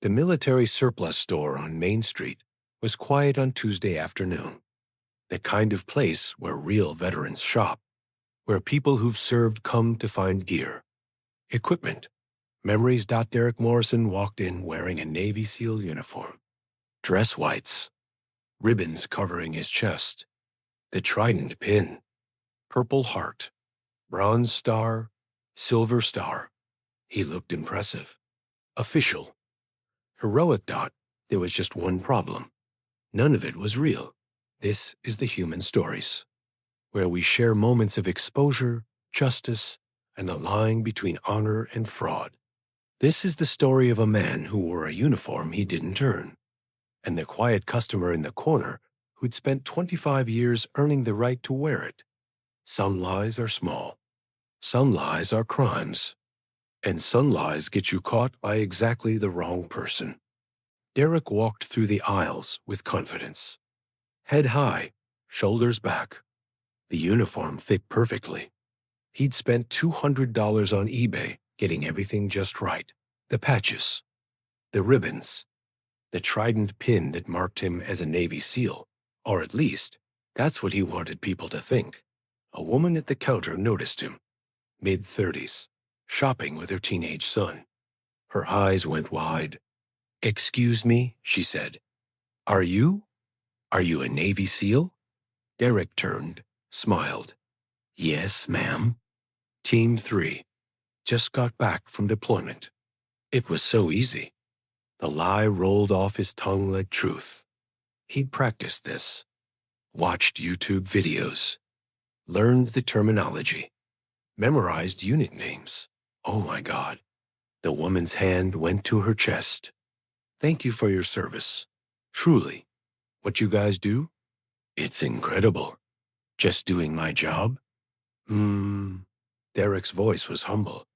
The military surplus store on Main Street was quiet on Tuesday afternoon, the kind of place where real veterans shop, where people who've served come to find gear, equipment, memories. Derek Morrison walked in wearing a Navy SEAL uniform, dress whites, ribbons covering his chest, the Trident pin, purple heart, bronze star, silver star. He looked impressive, official, heroic. There was just one problem. None of it was real. This is the human stories, where we share moments of exposure, justice, and the line between honor and fraud. This is the story of a man who wore a uniform he didn't earn, and the quiet customer in the corner who'd spent 25 years earning the right to wear it. Some lies are small. Some lies are crimes. And some lies get you caught by exactly the wrong person. Derek walked through the aisles with confidence. Head high, shoulders back. The uniform fit perfectly. He'd spent $200 on eBay getting everything just right. The patches, the ribbons, the Trident pin that marked him as a Navy SEAL, or at least, that's what he wanted people to think. A woman at the counter noticed him, mid-30s, shopping with her teenage son. Her eyes went wide. "Excuse me," she said. Are you a Navy SEAL?" Derek turned, smiled. "Yes, ma'am. Team 3. Just got back from deployment." It was so easy. The lie rolled off his tongue like truth. He'd practiced this, watched YouTube videos, learned the terminology, memorized unit names. Oh my God. The woman's hand went to her chest. "Thank you for your service. Truly. What you guys do? It's incredible. Just doing my job?" Derek's voice was humble.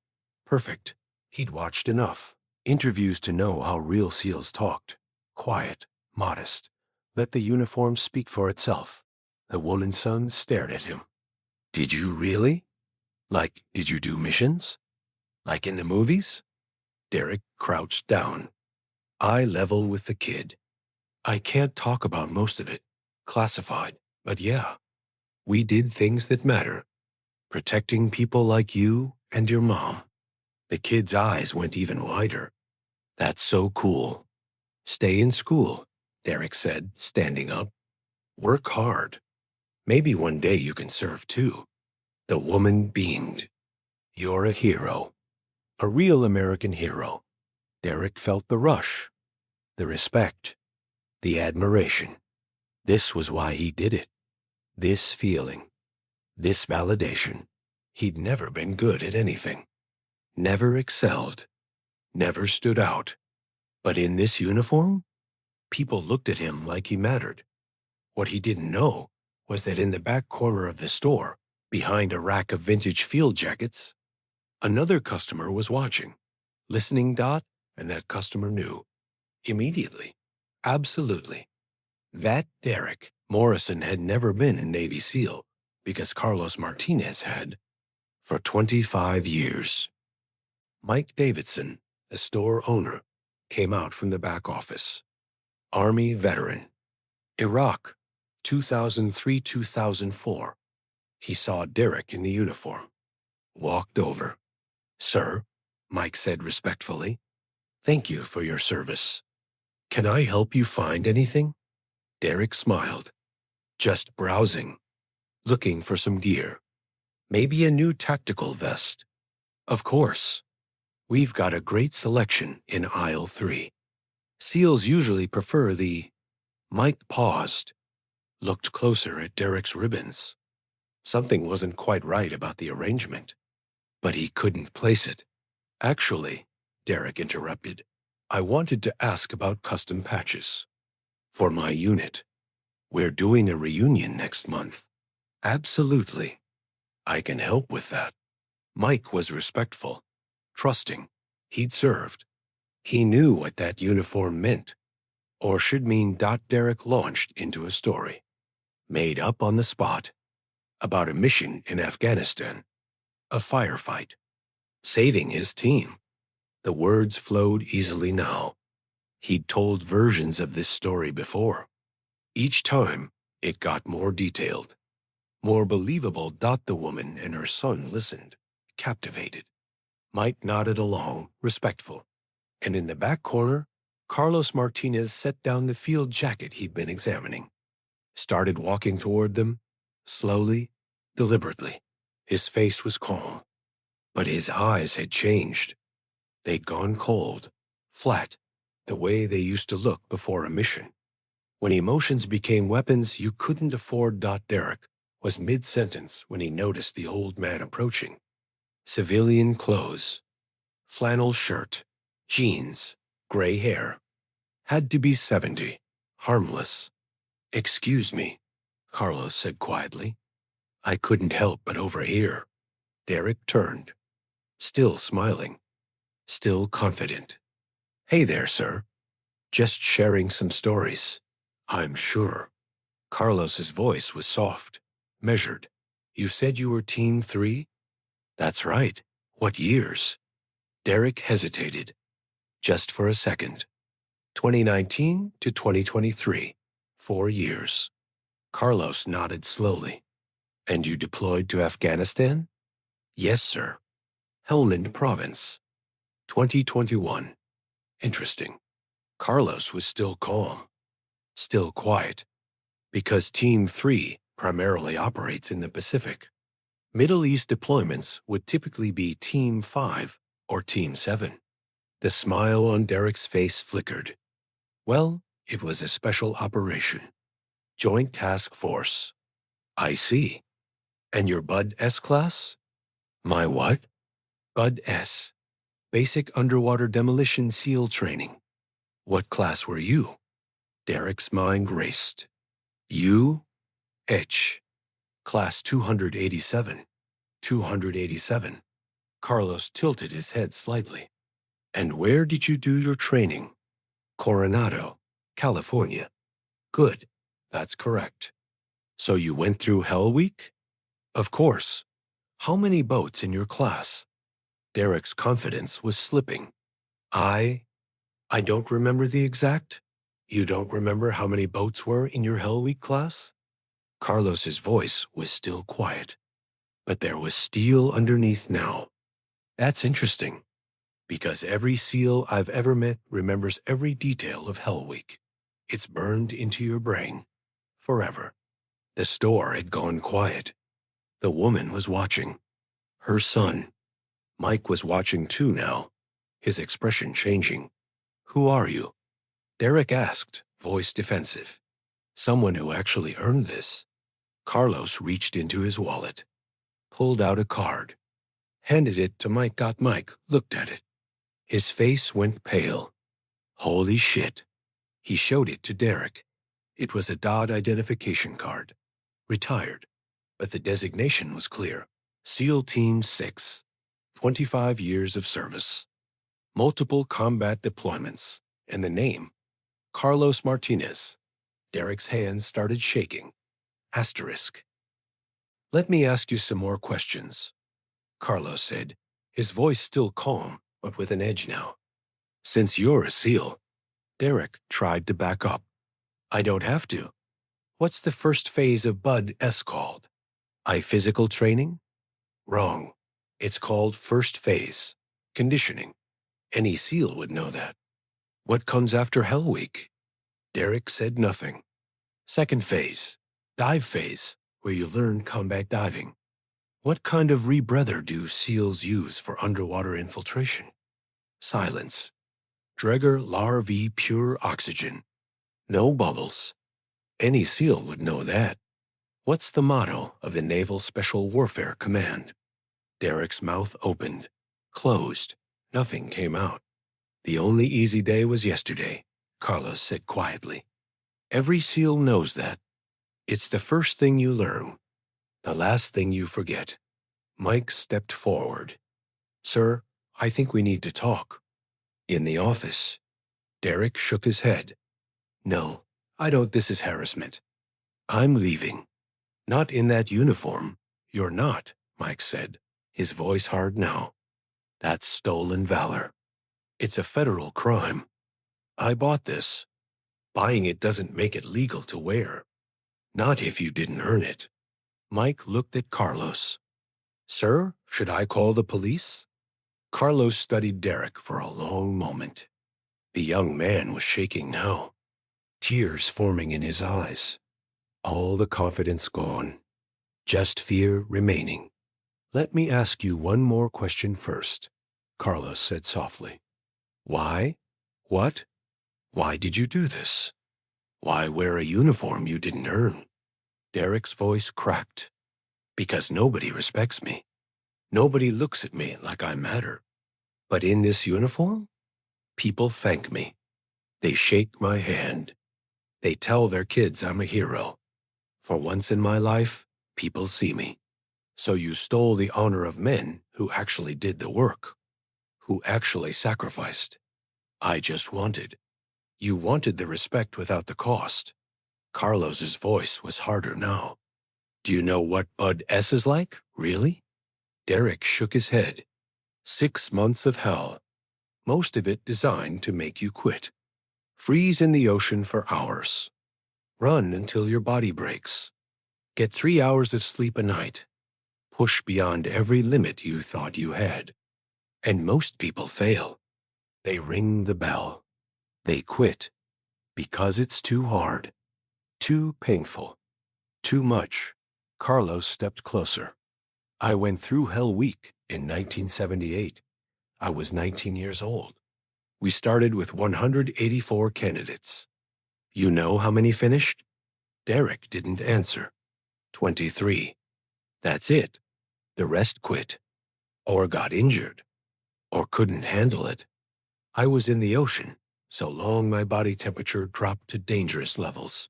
Perfect. He'd watched enough interviews to know how real SEALs talked. Quiet, modest. Let the uniform speak for itself. The woman's son stared at him. "Did you really? Like, did you do missions? Like in the movies?" Derek crouched down. Eye level with the kid. "I can't talk about most of it. Classified. But yeah, we did things that matter. Protecting people like you and your mom." The kid's eyes went even wider. "That's so cool." "Stay in school," Derek said, standing up. "Work hard. Maybe one day you can serve too." The woman beamed. "You're a hero. A real American hero." Derek felt the rush, the respect, the admiration. This was why he did it. This feeling, this validation. He'd never been good at anything. Never excelled. Never stood out. But in this uniform, people looked at him like he mattered. What he didn't know was that in the back corner of the store, behind a rack of vintage field jackets, another customer was watching, listening. And that customer knew. Immediately. Absolutely. That Derek Morrison had never been a Navy SEAL because Carlos Martinez had for 25 years. Mike Davidson, the store owner, came out from the back office. Army veteran. Iraq, 2003-2004. He saw Derek in the uniform. Walked over. "Sir," Mike said respectfully, "thank you for your service. Can I help you find anything?" Derek smiled. "Just browsing. Looking for some gear. Maybe a new tactical vest." "Of course. We've got a great selection in aisle 3. SEALs usually prefer the—" Mike paused, looked closer at Derek's ribbons. Something wasn't quite right about the arrangement, but he couldn't place it. "Actually," Derek interrupted, "I wanted to ask about custom patches. For my unit. We're doing a reunion next month." "Absolutely. I can help with that." Mike was respectful, trusting. He'd served. He knew what that uniform meant, or should mean. Derek launched into a story, made up on the spot, about a mission in Afghanistan, a firefight, saving his team. The words flowed easily now. He'd told versions of this story before. Each time, it got more detailed, more believable. The woman and her son listened, captivated. Mike nodded along, respectful. And in the back corner, Carlos Martinez set down the field jacket he'd been examining, started walking toward them, slowly, deliberately. His face was calm, but his eyes had changed. They'd gone cold, flat, the way they used to look before a mission. When emotions became weapons, you couldn't afford. Derek was mid-sentence when he noticed the old man approaching. Civilian clothes, flannel shirt, jeans, gray hair. Had to be 70, harmless. "Excuse me," Carlos said quietly. "I couldn't help but overhear." Derek turned, still smiling, still confident. "Hey there, sir. Just sharing some stories, I'm sure." Carlos's voice was soft, measured. "You said you were Team 3? That's right. What years?" Derek hesitated, just for a second. 2019 to 2023, 4 years. Carlos nodded slowly. "And you deployed to Afghanistan?" "Yes, sir. Helmand Province, 2021. Interesting." Carlos was still calm, still quiet, because Team 3 primarily operates in the Pacific. Middle East deployments would typically be Team 5 or Team 7. The smile on Derek's face flickered. "Well, it was a special operation. Joint Task Force." "I see. And your Bud S class?" "My what?" "Bud S. Basic Underwater Demolition SEAL Training." "What class were you?" Derek's mind raced. "You? H. Class 287. 287. Carlos tilted his head slightly. "And where did you do your training?" "Coronado, California." "Good. That's correct. So you went through Hell Week?" "Of course. How many boats in your class?" Derek's confidence was slipping. I don't remember the exact." "You don't remember how many boats were in your Hell Week class?" Carlos's voice was still quiet, but there was steel underneath now. "That's interesting, because every SEAL I've ever met remembers every detail of Hell Week. It's burned into your brain, forever." The store had gone quiet. The woman was watching. Her son, Mike, was watching too now, his expression changing. "Who are you?" Derek asked, voice defensive. "Someone who actually earned this." Carlos reached into his wallet, pulled out a card, handed it to Mike. Mike looked at it. His face went pale. "Holy shit." He showed it to Derek. It was a DOD identification card. Retired, but the designation was clear. SEAL Team 6, 25 years of service, multiple combat deployments, and the name, Carlos Martinez. Derek's hands started shaking. Asterisk. "Let me ask you some more questions," Carlos said, his voice still calm, but with an edge now. "Since you're a SEAL." Derek tried to back up. "I don't have to. What's the first phase of Bud S called?" "Physical training?" "Wrong. It's called first phase. Conditioning. Any SEAL would know that." "What comes after Hell Week?" Derek said nothing. "Second phase. Dive phase, where you learn combat diving." "What kind of rebreather do SEALs use for underwater infiltration?" Silence. "Dreger Lar-V pure oxygen. No bubbles." Any SEAL would know that. "What's the motto of the Naval Special Warfare Command?" Derek's mouth opened, closed. Nothing came out. "The only easy day was yesterday," Carlos said quietly. "Every SEAL knows that. It's the first thing you learn, the last thing you forget." Mike stepped forward. "Sir, I think we need to talk." "In the office." Derek shook his head. "No, I don't. This is harassment. I'm leaving." "Not in that uniform. You're not," Mike said, his voice hard now. "That's stolen valor. It's a federal crime." I bought this. Buying it doesn't make it legal to wear. Not if you didn't earn it. Mike looked at Carlos. Sir, should I call the police? Carlos studied Derek for a long moment. The young man was shaking now, tears forming in his eyes. All the confidence gone, just fear remaining. Let me ask you one more question first, Carlos said softly. Why? What? Why did you do this? Why wear a uniform you didn't earn? Derek's voice cracked. Because nobody respects me. Nobody looks at me like I matter. But in this uniform, people thank me. They shake my hand. They tell their kids I'm a hero. For once in my life, people see me. So you stole the honor of men who actually did the work, who actually sacrificed. I just wanted. You wanted the respect without the cost. Carlos's voice was harder now. Do you know what Bud S is like, really? Derek shook his head. 6 months of hell, most of it designed to make you quit. Freeze in the ocean for hours. Run until your body breaks. Get 3 hours of sleep a night. Push beyond every limit you thought you had. And most people fail. They ring the bell. They quit because it's too hard, too painful, too much. Carlos stepped closer. I went through Hell Week in 1978. I was 19 years old. We started with 184 candidates. You know how many finished? Derek didn't answer. 23. That's it. The rest quit, or got injured, or couldn't handle it. I was in the ocean, so long my body temperature dropped to dangerous levels.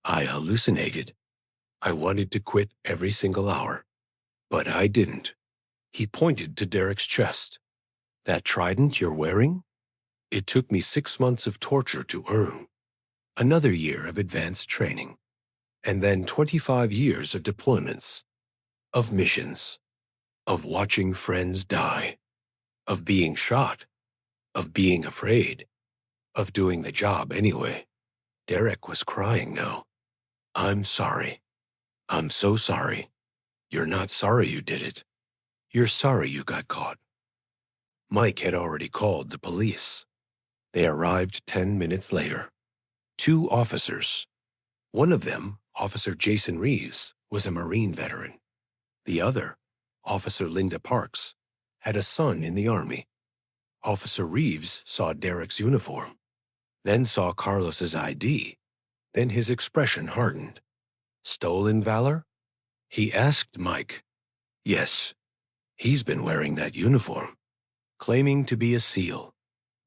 I hallucinated. I wanted to quit every single hour, but I didn't. He pointed to Derek's chest. That trident you're wearing? It took me 6 months of torture to earn. Another year of advanced training. And then 25 years of deployments, of missions, of watching friends die, of being shot, of being afraid, of doing the job anyway. Derek was crying now. I'm sorry. I'm so sorry. You're not sorry you did it. You're sorry you got caught. Mike had already called the police. They arrived 10 minutes later. 2 officers. One of them, Officer Jason Reeves, was a Marine veteran. The other, Officer Linda Parks, had a son in the Army. Officer Reeves saw Derek's uniform, then saw Carlos's ID. Then his expression hardened. Stolen Valor? He asked Mike. Yes, he's been wearing that uniform, claiming to be a SEAL.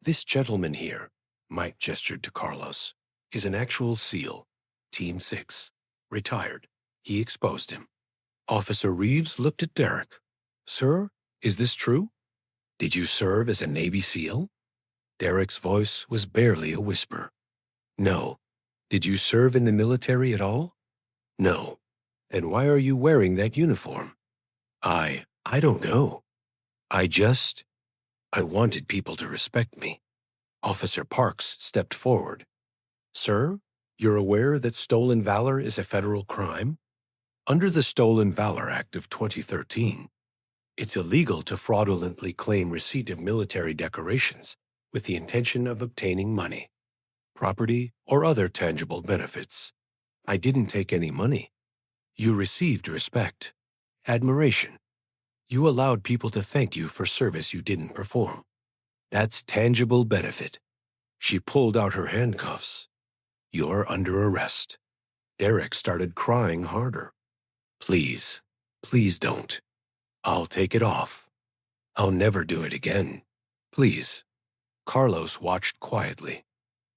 This gentleman here, Mike gestured to Carlos, is an actual SEAL, Team 6, retired. He exposed him. Officer Reeves looked at Derek. Sir, is this true? Did you serve as a Navy SEAL? Derek's voice was barely a whisper. No. Did you serve in the military at all? No. And why are you wearing that uniform? I don't know. I wanted people to respect me. Officer Parks stepped forward. Sir, you're aware that stolen valor is a federal crime? Under the Stolen Valor Act of 2013, it's illegal to fraudulently claim receipt of military decorations with the intention of obtaining money, property, or other tangible benefits. I didn't take any money. You received respect, admiration. You allowed people to thank you for service you didn't perform. That's tangible benefit. She pulled out her handcuffs. You're under arrest. Derek started crying harder. Please, please don't. I'll take it off. I'll never do it again. Please. Carlos watched quietly.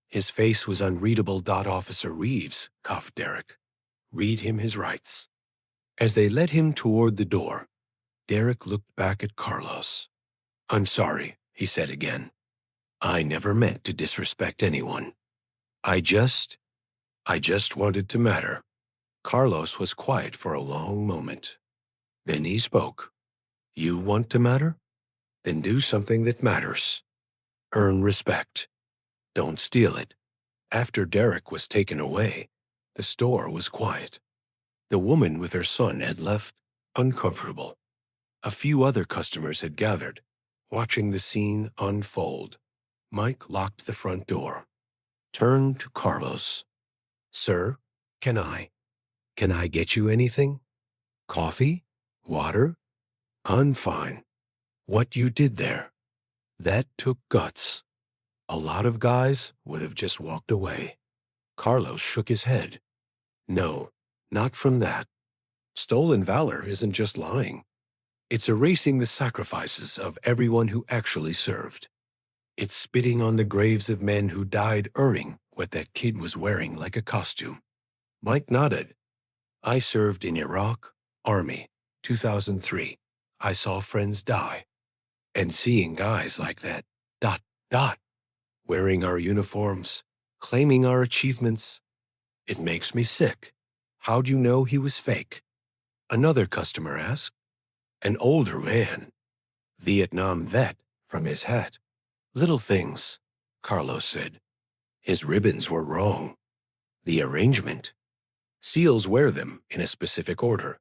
His face was unreadable. Officer Reeves, coughed Derek. Read him his rights. As they led him toward the door, Derek looked back at Carlos. I'm sorry, he said again. I never meant to disrespect anyone. I just wanted to matter. Carlos was quiet for a long moment. Then he spoke. You want to matter? Then do something that matters. Earn respect. Don't steal it. After Derek was taken away, the store was quiet. The woman with her son had left, uncomfortable. A few other customers had gathered, watching the scene unfold. Mike locked the front door, turned to Carlos. Sir, can I get you anything? Coffee? Water? I'm fine. What you did there, that took guts. A lot of guys would have just walked away. Carlos shook his head. No, not from that. Stolen valor isn't just lying. It's erasing the sacrifices of everyone who actually served. It's spitting on the graves of men who died earning what that kid was wearing like a costume. Mike nodded. I served in Iraq, Army, 2003. I saw friends die. And seeing guys like that, dot, dot, wearing our uniforms, claiming our achievements, it makes me sick. How'd you know he was fake? Another customer asked. An older man, Vietnam vet, from his hat. Little things, Carlos said. His ribbons were wrong. The arrangement. SEALs wear them in a specific order.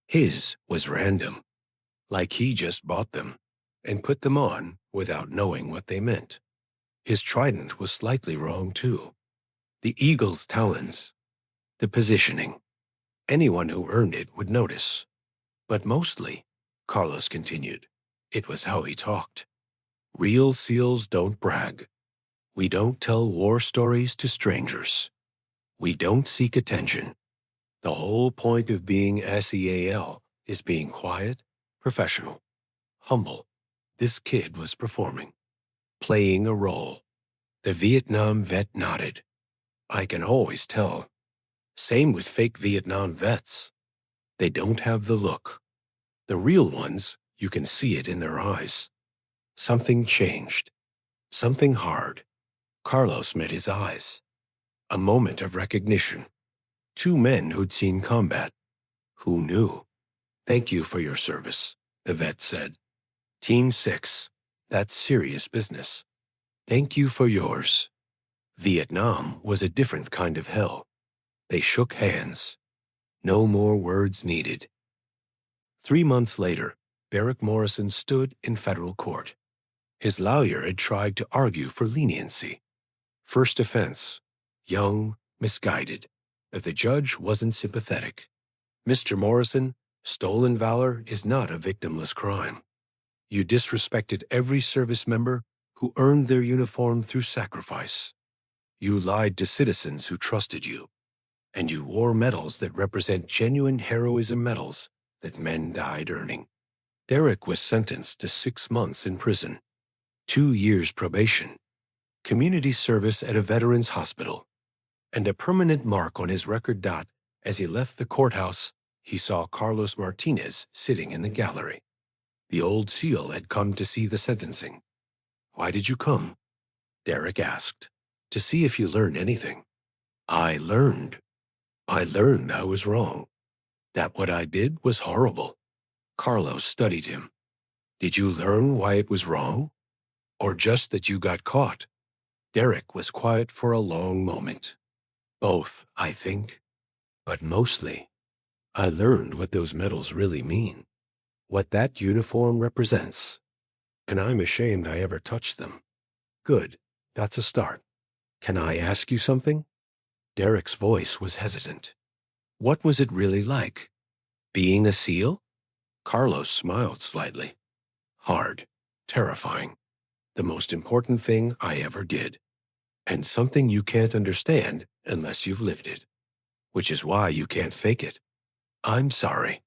His was random, like he just bought them and put them on without knowing what they meant. His trident was slightly wrong, too. The eagle's talons. The positioning. Anyone who earned it would notice. But mostly, Carlos continued, it was how he talked. Real SEALs don't brag. We don't tell war stories to strangers. We don't seek attention. The whole point of being SEAL is being quiet, professional, humble. This kid was performing, playing a role. The Vietnam vet nodded. I can always tell. Same with fake Vietnam vets. They don't have the look. The real ones, you can see it in their eyes. Something changed. Something hard. Carlos met his eyes. A moment of recognition. Two men who'd seen combat. Who knew? Thank you for your service, the vet said. Team 6, that's serious business. Thank you for yours. Vietnam was a different kind of hell. They shook hands. No more words needed. 3 months later, Derek Morrison stood in federal court. His lawyer had tried to argue for leniency. First offense, young, misguided, but the judge wasn't sympathetic. Mr. Morrison, stolen valor is not a victimless crime. You disrespected every service member who earned their uniform through sacrifice. You lied to citizens who trusted you. And you wore medals that represent genuine heroism medals that men died earning. Derek was sentenced to 6 months in prison, 2 years probation, community service at a veterans hospital, and a permanent mark on his record. As he left the courthouse, he saw Carlos Martinez sitting in the gallery. The old SEAL had come to see the sentencing. Why did you come? Derek asked. To see if you learned anything. I learned I was wrong. That what I did was horrible. Carlos studied him. Did you learn why it was wrong? Or just that you got caught? Derek was quiet for a long moment. Both, I think. But mostly, I learned what those medals really mean. What that uniform represents. And I'm ashamed I ever touched them. Good. That's a start. Can I ask you something? Derek's voice was hesitant. What was it really like? Being a SEAL? Carlos smiled slightly. Hard. Terrifying. The most important thing I ever did. And something you can't understand unless you've lived it. Which is why you can't fake it. I'm sorry.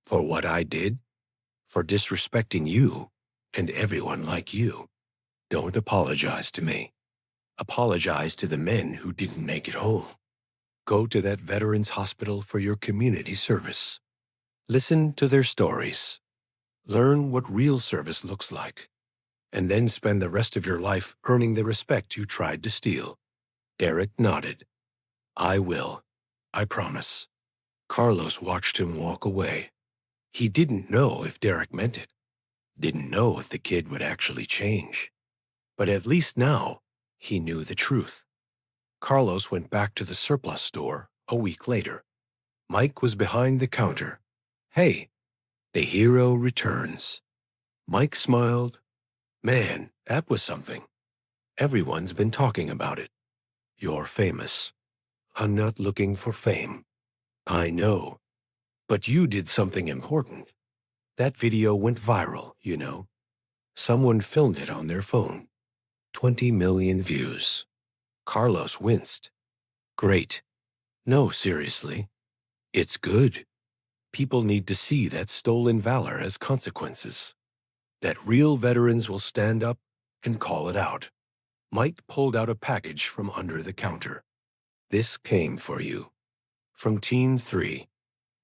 For what I did. For disrespecting you and everyone like you. Don't apologize to me. Apologize to the men who didn't make it home. Go to that veterans hospital for your community service. Listen to their stories. Learn what real service looks like. And then spend the rest of your life earning the respect you tried to steal. Derek nodded. I will. I promise. Carlos watched him walk away. He didn't know if Derek meant it. Didn't know if the kid would actually change. But at least now, He knew the truth. Carlos went back to the surplus store a week later. Mike was behind the counter. "Hey, the hero returns." Mike smiled. "Man, that was something. Everyone's been talking about it. You're famous. I'm not looking for fame. I know. But you did something important. That video went viral, you know. Someone filmed it on their phone. 20 million views." Carlos winced. "Great. No, seriously. It's good. People need to see that stolen valor has consequences. That real veterans will stand up and call it out." Mike pulled out a package from under the counter. "This came for you. From Team 3.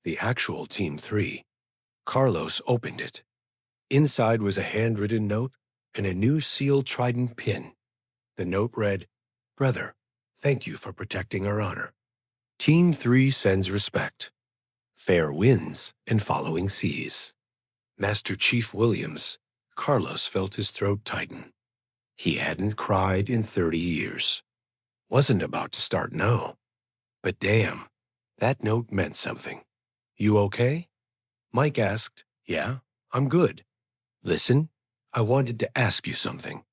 The actual Team 3. Carlos opened it. Inside was a handwritten note and a new sealed Trident pin. The note read, "Brother, thank you for protecting our honor. Team 3 sends respect. Fair winds and following seas." Master Chief Williams. Carlos felt his throat tighten. He hadn't cried in 30 years. Wasn't about to start now. But damn, that note meant something. "You okay?" Mike asked. "Yeah, I'm good. Listen, I wanted to ask you something.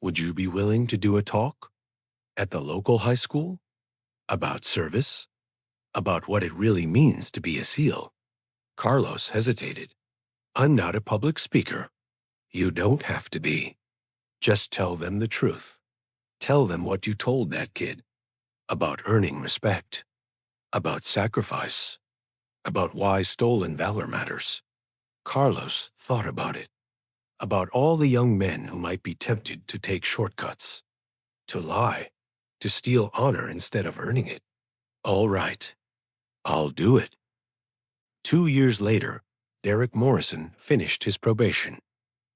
Would you be willing to do a talk? At the local high school? About service? About what it really means to be a SEAL?" Carlos hesitated. "I'm not a public speaker. You don't have to be. Just tell them the truth. Tell them what you told that kid. About earning respect. About sacrifice. About why stolen valor matters." Carlos thought about it. About all the young men who might be tempted to take shortcuts. To lie. To steal honor instead of earning it. "All right. I'll do it." 2 years later, Derek Morrison finished his probation.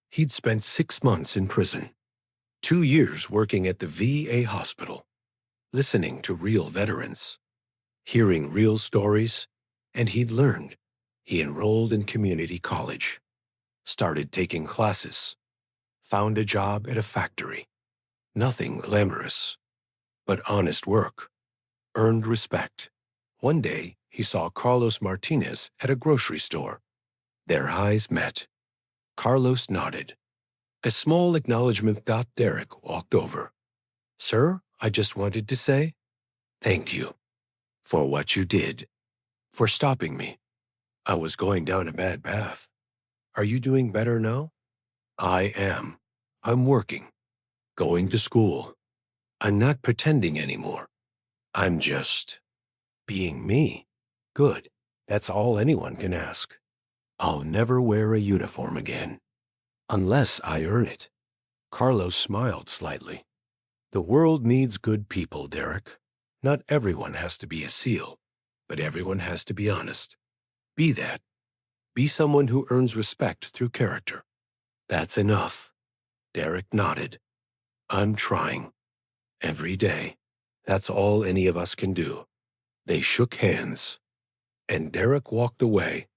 He'd spent 6 months in prison. 2 years working at the VA hospital. Listening to real veterans. Hearing real stories. And he'd learned. He enrolled in community college. Started taking classes. Found a job at a factory. Nothing glamorous. But honest work. Earned respect. One day, he saw Carlos Martinez at a grocery store. Their eyes met. Carlos nodded. A small acknowledgement. Derek walked over. "Sir, I just wanted to say thank you for what you did, for stopping me. I was going down a bad path. Are you doing better now?" "I am. I'm working. Going to school. I'm not pretending anymore. I'm just being me." "Good. That's all anyone can ask." "I'll never wear a uniform again. Unless I earn it." Carlos smiled slightly. "The world needs good people, Derek. Not everyone has to be a SEAL, but everyone has to be honest. Be that. Be someone who earns respect through character." "That's enough." Derek nodded. "I'm trying. Every day. That's all any of us can do." They shook hands. And Derek walked away,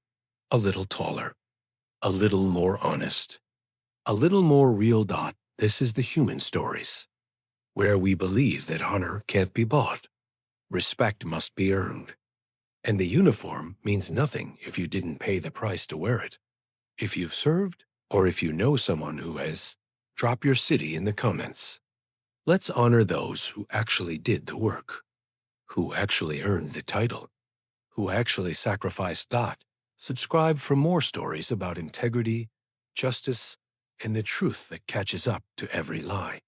a little taller, a little more honest, a little more real. This is the human stories, where we believe that honor can't be bought. Respect must be earned. And the uniform means nothing if you didn't pay the price to wear it. If you've served, or if you know someone who has, drop your city in the comments. Let's honor those who actually did the work, who actually earned the title, who actually sacrificed. Subscribe for more stories about integrity, justice, and the truth that catches up to every lie.